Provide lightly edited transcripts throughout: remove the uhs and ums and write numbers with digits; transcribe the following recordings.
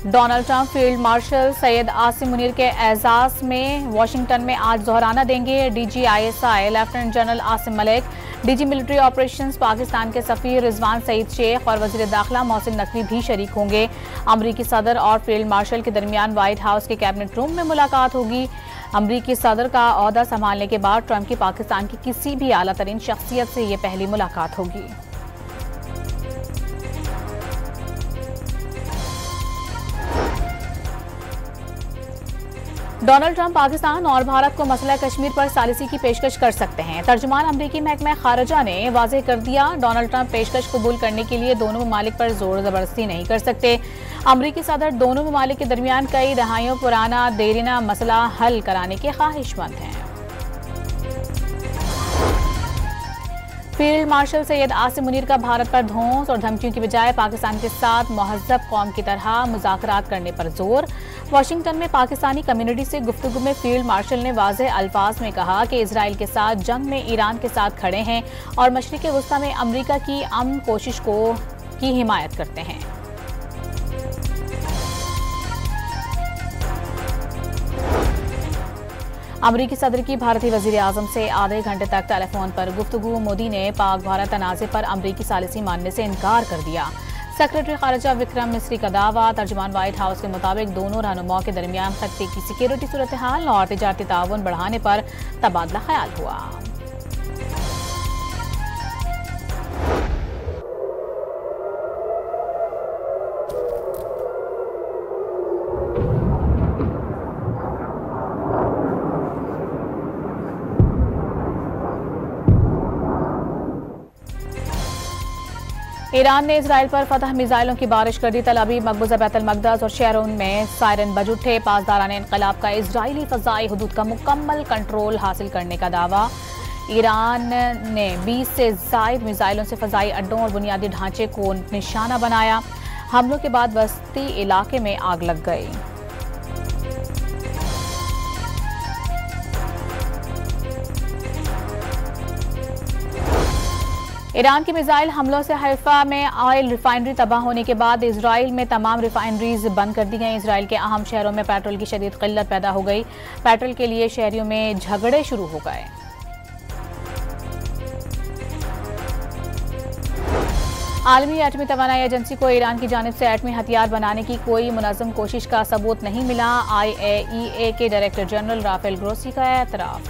Donald Trump field marshal Syed Asim Munir के एजाज में Washington में आज दोहराना देंगे। DGISI lieutenant general Asim Malik, DG military operations Pakistan के सफीर रिजवान सईद शेख और वजीर दाखिला मोहसिन नकवी भी शरीक होंगे। अमरीकी सदर और फील्ड मार्शल के दरमियान व्हाइट हाउस के कैबिनेट रूम में मुलाकात होगी। अमरीकी सदर का ओहदा संभालने के बाद ट्रंप की पाकिस्तान की किसी भी आला तरीन शख्सियत से ये पहली मुलाकात होगी। डोनाल्ड ट्रंप पाकिस्तान और भारत को मसला कश्मीर पर सालिसी की पेशकश कर सकते हैं। तर्जुमान अमरीकी महकमा खारजा ने वाज़ेह कर दिया, डोनाल्ड ट्रंप पेशकश कबूल करने के लिए दोनों ममालिक पर जोर जबरदस्ती नहीं कर सकते। अमरीकी सदर दोनों ममालिक के दरमियान कई दहाइयों पुराना देरीना मसला हल कराने के ख्वाहिशमंद हैं। फील्ड मार्शल सैयद आसिम मुनीर का भारत पर धौंस और धमकियों की बजाय पाकिस्तान के साथ महज़्ज़ब कौम की तरह मुज़ाकरात करने पर जोर। वाशिंगटन में पाकिस्तानी कम्युनिटी से गुफ्तगू में फील्ड मार्शल ने वाज़ेह अल्फाज में कहा कि इजराइल के साथ जंग में ईरान के साथ खड़े हैं और मशरिक़ वस्ता में अमरीका की अमन कोशिश की हिमायत करते हैं। अमरीकी सदर की भारतीय वज़ीर आज़म से आधे घंटे तक टेलीफोन पर गुफ्तगू। मोदी ने पाक भारत तनाज़े पर अमरीकी सालिसी मानने से इनकार कर दिया। सेक्रेटरी खारजा विक्रम मिस्री का दावा। तर्जुमान व्हाइट हाउस के मुताबिक दोनों रहनुमाओं के दरमियान खत्ते की सिक्योरिटी सूरत हाल और तिजारती ताउन बढ़ाने पर तबादला ख्याल हुआ। ईरान ने इसराइल पर फतह मिसाइलों की बारिश कर दी। तल अवीव, मकबूजा बैतुल मक़दस और शहरों में सायरन बज उठे। पासदारान इनक़लाब का इजरायली फ़ज़ाई हुदूद का मुकम्मल कंट्रोल हासिल करने का दावा। ईरान ने 20 से ज़ायद मिसाइलों से फ़ज़ाई अड्डों और बुनियादी ढांचे को निशाना बनाया। हमलों के बाद वस्ती इलाके में आग लग गई। ईरान के मिसाइल हमलों से हैफा में ऑयल रिफाइनरी तबाह होने के बाद इसराइल में तमाम रिफाइनरीज बंद कर दी गई। इसराइल के अहम शहरों में पेट्रोल की शदीद किल्लत पैदा हो गई। पेट्रोल के लिए शहरियों में झगड़े शुरू हो गए। आलमी एटमी तवानाई एजेंसी को ईरान की जानिब से एटमी हथियार बनाने की कोई मुनज़्ज़म कोशिश का सबूत नहीं मिला। IAEA के डायरेक्टर जनरल राफेल ग्रोसी का एतराफ़।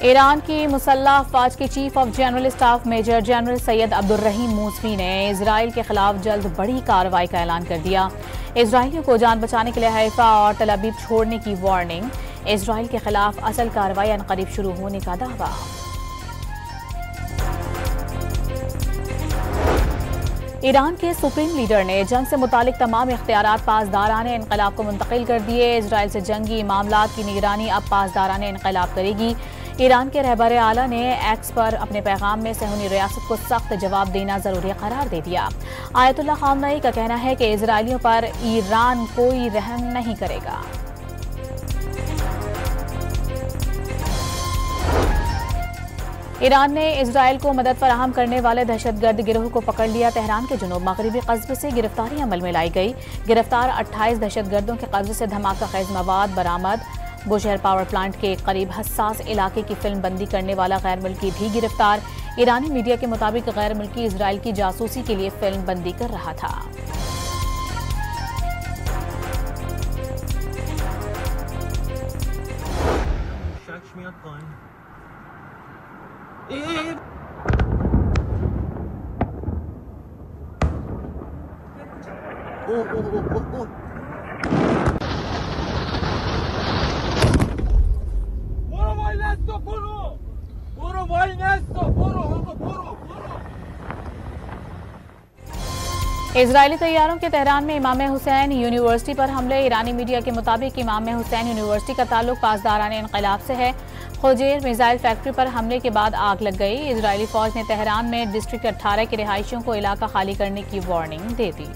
ईरान की मुसल्लह अफवाज के chief of general staff major general Sayyed Abdolrahim Mousavi ने इसराइल के खिलाफ जल्द बड़ी कार्रवाई का ऐलान कर दिया। इसराइलियों को जान बचाने के लिए हैफा और तल अवीव छोड़ने की वार्निंग। इसराइल के खिलाफ असल कार्रवाई अनकरीब शुरू होने का दावा। ईरान के सुप्रीम लीडर ने जंग से मुतालिक तमाम इख्तियारात पासदाराने इनकलाब को मुंतकिल कर दिए। इसराइल से जंगी मामलात की निगरानी अब पासदाराने इनकलाब करेगी। ईरान के रहबर आला ने एक्स पर अपने पैगाम में सहूनी रियासत को सख्त जवाब देना जरूरी करार दे दिया। आयतुल्लाह खामनई का कहना है कि इजरायलियों पर ईरान कोई रहम नहीं करेगा। ईरान ने इजराइल को मदद फराहम करने वाले दहशतगर्द गिरोह को पकड़ लिया। तेहरान के जुनूब मगरबी कस्बे से गिरफ्तारी अमल में लाई गई। गिरफ्तार 28 दहशतगर्दों के कब्जे से धमाका खेज मवाद बरामद। बुशहर पावर प्लांट के करीब हसास इलाके की फिल्म बंदी करने वाला गैर मुल्की भी गिरफ्तार। ईरानी मीडिया के मुताबिक गैर मुल्की इजराइल की जासूसी के लिए फिल्म बंदी कर रहा था। इजरायली तैयारों के तेहरान में इमाम हुसैन यूनिवर्सिटी पर हमले। ईरानी मीडिया के मुताबिक इमाम हुसैन यूनिवर्सिटी का ताल्लुक पासदारान इनकलाब से है। खुजैर मिसाइल फैक्ट्री पर हमले के बाद आग लग गई। इजरायली फौज ने तेहरान में डिस्ट्रिक्ट 18 के रिहायशियों को इलाका खाली करने की वार्निंग दे दी।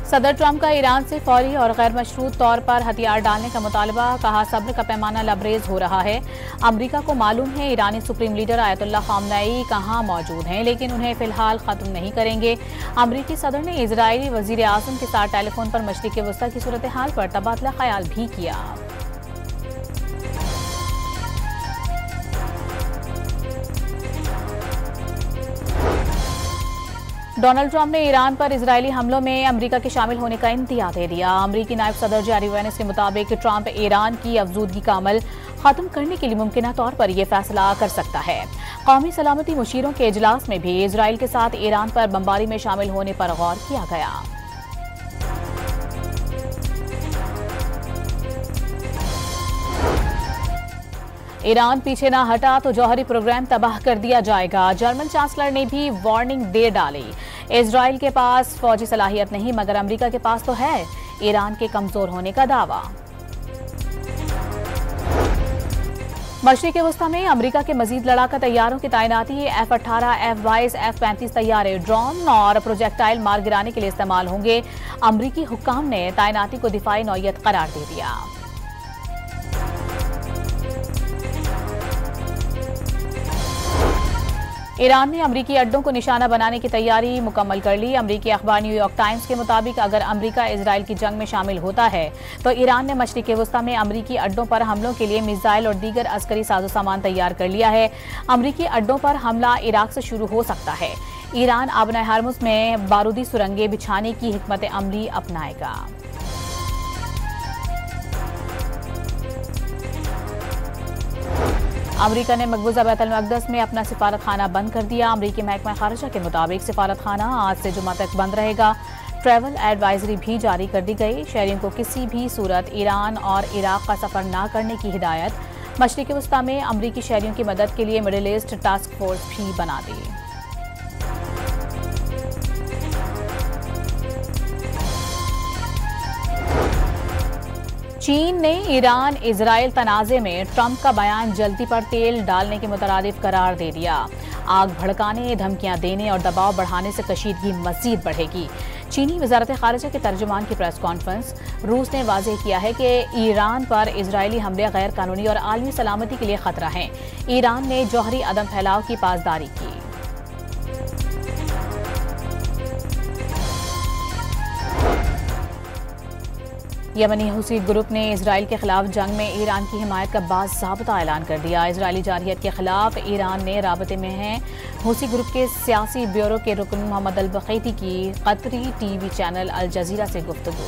सदर ट्रंप का ईरान से फौरी और गैर मशरूत तौर पर हथियार डालने का मुतालबा। कहा, सब्र का पैमाना लबरेज हो रहा है। अमरीका को मालूम है ईरानी सुप्रीम लीडर आयतुल्लाह खामनेई कहाँ मौजूद हैं, लेकिन उन्हें फिलहाल खत्म नहीं करेंगे। अमरीकी सदर ने इजरायली वजीर आजम के साथ टेलीफोन पर मशरिक़ वस्ता की सूरत हाल पर तबादला ख्याल भी किया। डोनाल्ड ट्रंप ने ईरान पर इजरायली हमलों में अमेरिका के शामिल होने का इंतहा दे दिया। अमेरिकी नायब सदर जेरी वेंस के मुताबिक ट्रंप ईरान की अफजूदगी का अमल खत्म करने के लिए मुमकिन तौर पर यह फैसला कर सकता है। कौमी सलामती मुशीरों के इजलास में भी इजराइल के साथ ईरान पर बमबारी में शामिल होने पर गौर किया गया। ईरान पीछे ना हटा तो जौहरी प्रोग्राम तबाह कर दिया जाएगा। जर्मन चांसलर ने भी वार्निंग दे डाली। इजराइल के पास फौजी सलाहियत नहीं मगर अमेरिका के पास तो है। ईरान के कमजोर होने का दावा। मशरिक़ वस्ता में अमेरिका के मजीद लड़ाका तैयारों की तैनाती। F-18, F-22, F-35 तैयारे ड्रोन और प्रोजेक्टाइल मार गिराने के लिए इस्तेमाल होंगे। अमेरिकी हुक्काम ने तैनाती को दिफाई नौयत करार दे दिया। ईरान ने अमरीकी अड्डों को निशाना बनाने की तैयारी मुकम्मल कर ली। अमरीकी अखबार न्यूयॉर्क टाइम्स के मुताबिक अगर अमरीका इजराइल की जंग में शामिल होता है तो ईरान ने मशरिक़ वस्ता में अमरीकी अड्डों पर हमलों के लिए मिसाइल और दीगर अस्करी साजो सामान तैयार कर लिया है। अमरीकी अड्डों पर हमला इराक से शुरू हो सकता है। ईरान आबना हार्मुज में बारूदी सुरंगें बिछाने की हिकमत अमली अपनाएगा। अमेरिका ने मकबूजा बैतुल मक़दस में अपना सिफारत खाना बंद कर दिया। अमरीकी महकमा खारजा के मुताबिक सिफारत खाना आज से जुमा तक बंद रहेगा। ट्रैवल एडवाइजरी भी जारी कर दी गई। शहरियों को किसी भी सूरत ईरान और इराक का सफर न करने की हिदायत। मशरिक़ वस्ता में अमरीकी शहरियों की मदद के लिए मिडिल ईस्ट टास्क फोर्स भी बना दी। चीन ने ईरान इजराइल तनाज़े में ट्रंप का बयान जल्दी पर तेल डालने के मुतरादिफ करार दे दिया। आग भड़काने, धमकियां देने और दबाव बढ़ाने से कशीदगी मजीद बढ़ेगी। चीनी वजारत खारिजा के तर्जुमान की प्रेस कॉन्फ्रेंस। रूस ने वाज़ेह किया है कि ईरान पर इजरायली हमले गैर कानूनी और आलमी सलामती के लिए खतरा हैं। ईरान ने जौहरी अदम फैलाव की पासदारी की। यमनी हुसी ग्रुप ने इजराइल के खिलाफ जंग में ईरान की हिमायत का बाज़ाब्ता ऐलान कर दिया। इजरायली जारहियत के खिलाफ ईरान ने राबते में हैं। हुसी ग्रुप के सियासी ब्यूरो के रुकन मोहम्मद अल बकीती की कतरी टीवी चैनल अल जजीरा से गुफ्तगू।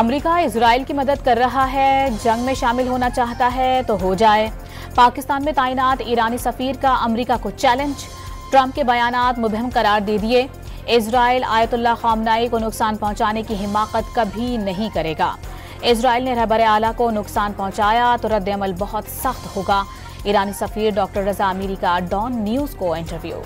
अमेरिका इजराइल की मदद कर रहा है, जंग में शामिल होना चाहता है तो हो जाए। पाकिस्तान में तैनात ईरानी सफीर का अमेरिका को चैलेंज। ट्रंप के बयानात मुबहम करार दे दिए। इजराइल आयतुल्लाह खामनेई को नुकसान पहुंचाने की हिमाकत कभी नहीं करेगा। इजराइल ने रहबर आला को नुकसान पहुंचाया तो रद्द अमल बहुत सख्त होगा। ईरानी सफीर डॉक्टर रजा अमीरी का डॉन न्यूज़ को इंटरव्यू।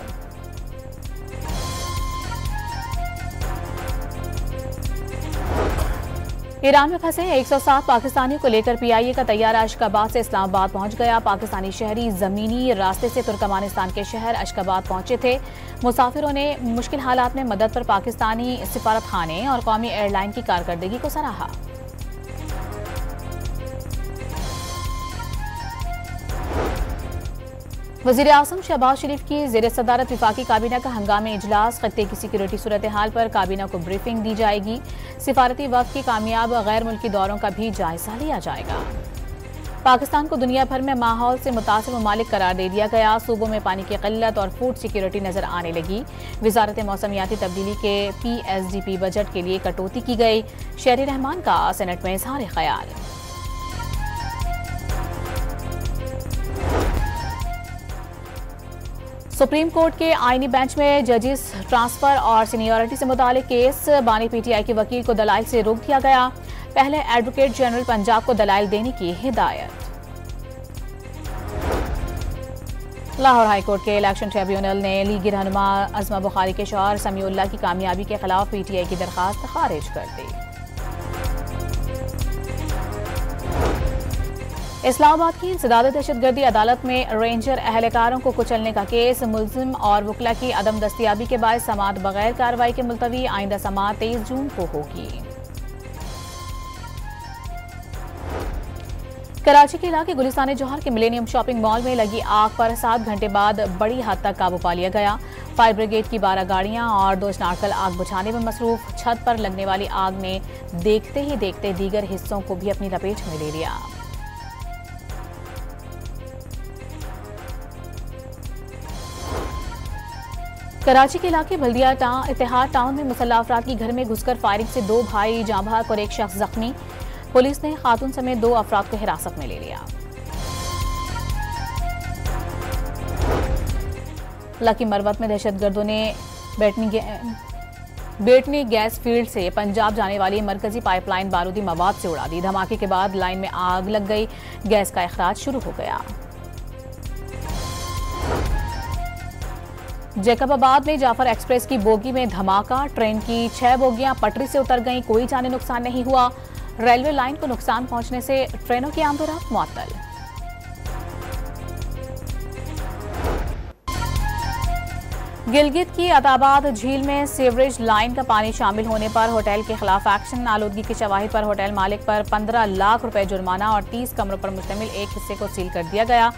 ईरान में फंसे 107 पाकिस्तानियों को लेकर पीआईए का तैयारा अशकाबाद से इस्लामाबाद पहुंच गया। पाकिस्तानी शहरी जमीनी रास्ते से तुर्कमानिस्तान के शहर अशकाबाद पहुंचे थे। मुसाफिरों ने मुश्किल हालात में मदद पर पाकिस्तानी सिफारत खाने और कौमी एयरलाइन की कारकर्दगी को सराहा। वज़ीर आज़म शहबाज शरीफ की ज़ेर सदारत वफाकी काबीना का हंगामी इजलास। खत्ते की सिक्योरिटी सूरत हाल पर काबीना को ब्रीफिंग दी जाएगी। सिफारती वफ़द के कामयाब गैर मुल्की दौरों का भी जायजा लिया जाएगा। पाकिस्तान को दुनिया भर में माहौल से मुतासिर ममालिक करार दे दिया गया। सूबों में पानी की किल्लत और फूड सिक्योरिटी नजर आने लगी। वजारत मौसमियाती तब्दीली के PSDP बजट के लिए कटौती की गई। शहरी रहमान का सेनेट में इजहार ख्याल। सुप्रीम कोर्ट के आईनी बेंच में जजेस ट्रांसफर और सीनियरिटी से मुतालिक केस। बानी PTI के वकील को दलाइल से रोक दिया गया। पहले एडवोकेट जनरल पंजाब को दलाइल देने की हिदायत। लाहौर हाईकोर्ट के इलेक्शन ट्रिब्यूनल ने लीगी रहनुमा अज़मा बुखारी के शौहर समीउल्लाह की कामयाबी के खिलाफ PTI की दरखास्त खारिज कर दी। इस्लामाबाद की इंसदाद दहशतगर्दी अदालत में रेंजर अहलकारों को कुचलने का केस। मुल्जिम और वकला की अदम दस्तियाबी के बाद समाअत बगैर कार्रवाई के मुलतवी। आइंदा समाअत 23 जून को होगी। कराची के इलाके गुलिस्तान जौहर के मिलेनियम शॉपिंग मॉल में लगी आग पर 7 घंटे बाद बड़ी हद तक काबू पा लिया गया। फायर ब्रिगेड की 12 गाड़ियां और 2 स्नार्कल आग बुझाने में मसरूफ। छत पर लगने वाली आग ने देखते ही देखते दीगर हिस्सों को भी अपनी लपेट में ले लिया। कराची के इलाके बल्दिया इत्तेहाद टाउन में मुसल्लह अफराद की घर में घुसकर फायरिंग से 2 भाई जाँ बहक और एक शख्स जख्मी। पुलिस ने खातून समेत 2 अफराद को हिरासत में ले लिया। लकी मरवत में दहशतगर्दों ने बेटनी गैस फील्ड से पंजाब जाने वाली मरकजी पाइपलाइन बारूदी मवाद से उड़ा दी। धमाके के बाद लाइन में आग लग गई। गैस का इखराज शुरू हो गया। जैकबाबाद में जाफर एक्सप्रेस की बोगी में धमाका। ट्रेन की 6 बोगियां पटरी से उतर गईं। कोई जानी नुकसान नहीं हुआ। रेलवे लाइन को नुकसान पहुंचने से ट्रेनों की आमदोरफ्त मुअत्तल। गिलगित की अताबाद झील में सीवरेज लाइन का पानी शामिल होने पर होटल के खिलाफ एक्शन। आलूदगी की शवाहिद पर होटल मालिक पर 15 लाख रुपए जुर्माना और 30 कमरों पर मुश्तमिल एक हिस्से को सील कर दिया गया।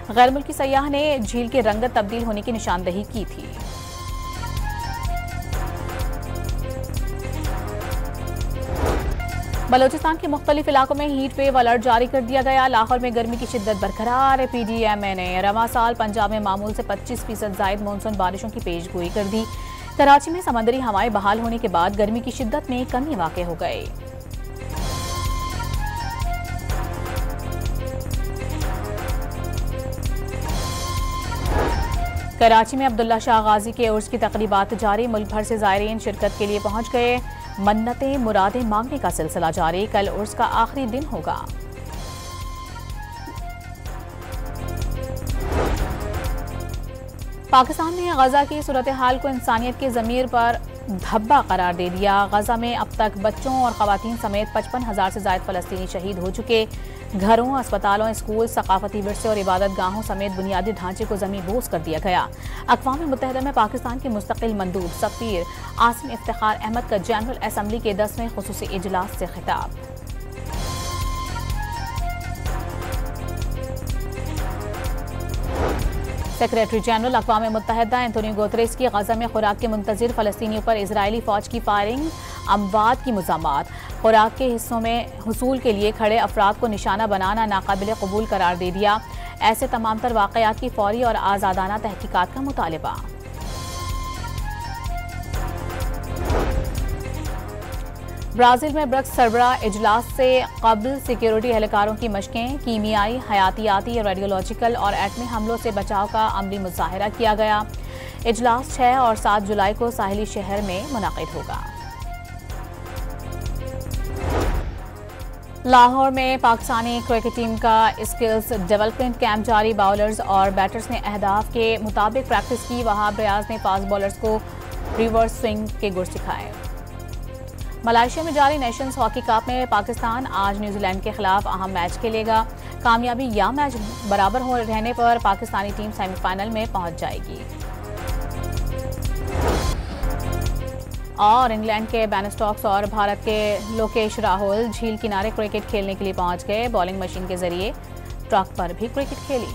गैर मुल्की सयाह ने झील की रंगत तब्दील होने की निशानदही की थी। बलोचिस्तान के मुख्तलिफ इलाकों में हीट वेव अलर्ट जारी कर दिया गया। लाहौर में गर्मी की शिद्दत बरकरार। PDMA ने रवा साल पंजाब में मामूल से 25% जायद मानसून बारिशों की पेशगोई कर दी। कराची में समंदरी हवाएं बहाल होने के बाद गर्मी की शिद्दत में कमी वाक़ हो गई। कराची में अब्दुल्ला शाह गाजी के उर्स की तकरीबात जारी। मुल्क भर से ज़ायरीन शिरकत के लिए पहुंच गए। मन्नतें मुरादें मांगने का सिलसिला जारी। कल उर्स का आखिरी दिन होगा। पाकिस्तान ने गजा की सूरत हाल को इंसानियत के ज़मीर पर धब्बा करार दे दिया। गजा में अब तक बच्चों और ख़वातीन समेत 55,000 से ज़ायद फ़लस्तीनी शहीद हो चुके। घरों, अस्पतालों, स्कूल, सकाफती विरसे और इबादत गाहों समेत बुनियादी ढांचे को ज़मीन बोस कर दिया गया। अक़वाम मुत्तहिदा में पाकिस्तान के मुस्तकिल मंदूब सफ़ीर आसिम इफ्तिखार अहमद का जनरल असम्बली के 10वें ख़ुसूसी इजलास से खिताब। सेक्रेटरी जनरल अक़वाम मुत्तहिदा एंटोनियो गुतेरेस की गजा में खुराक के मुंतज़िर फ़लस्तीनियों पर इजरायली फ़ौज की फायरिंग, अमवात की मज़ामत। खुराक के हिस्सों में हुसूल के लिए खड़े अफराद को निशाना बनाना नाकाबिल कबूल करार दे दिया। ऐसे तमाम तर वाक़यात की फौरी और आज़ादाना तहकीकात का मुतालबा। ब्राज़ील में ब्रक्स सरबराह इजलास से कबल सिक्योरिटी एहलकारों की मशकें। कीमियाई, हयातियाती, रेडियोलॉजिकल और एटमी हमलों से बचाव का अमली मुज़ाहिरा किया गया। इजलास 6 और 7 जुलाई को साहिली शहर में मुनाक़िद होगा। लाहौर में पाकिस्तानी क्रिकेट टीम का स्किल्स डेवलपमेंट कैंप जारी। बाउलर्स और बैटर्स ने अहदाफ के मुताबिक प्रैक्टिस की। वहाब रियाज ने फास्ट बॉलर्स को रिवर्स स्विंग के गुर सिखाए। मलेशिया में जारी नेशंस हॉकी कप में पाकिस्तान आज न्यूजीलैंड के खिलाफ अहम मैच खेलेगा। कामयाबी या मैच बराबर हो रहने पर पाकिस्तानी टीम सेमीफाइनल में पहुंच जाएगी। और इंग्लैंड के बेन स्टोक्स और भारत के लोकेश राहुल झील किनारे क्रिकेट खेलने के लिए पहुंच गए। बॉलिंग मशीन के जरिए ट्रैक पर भी क्रिकेट खेली।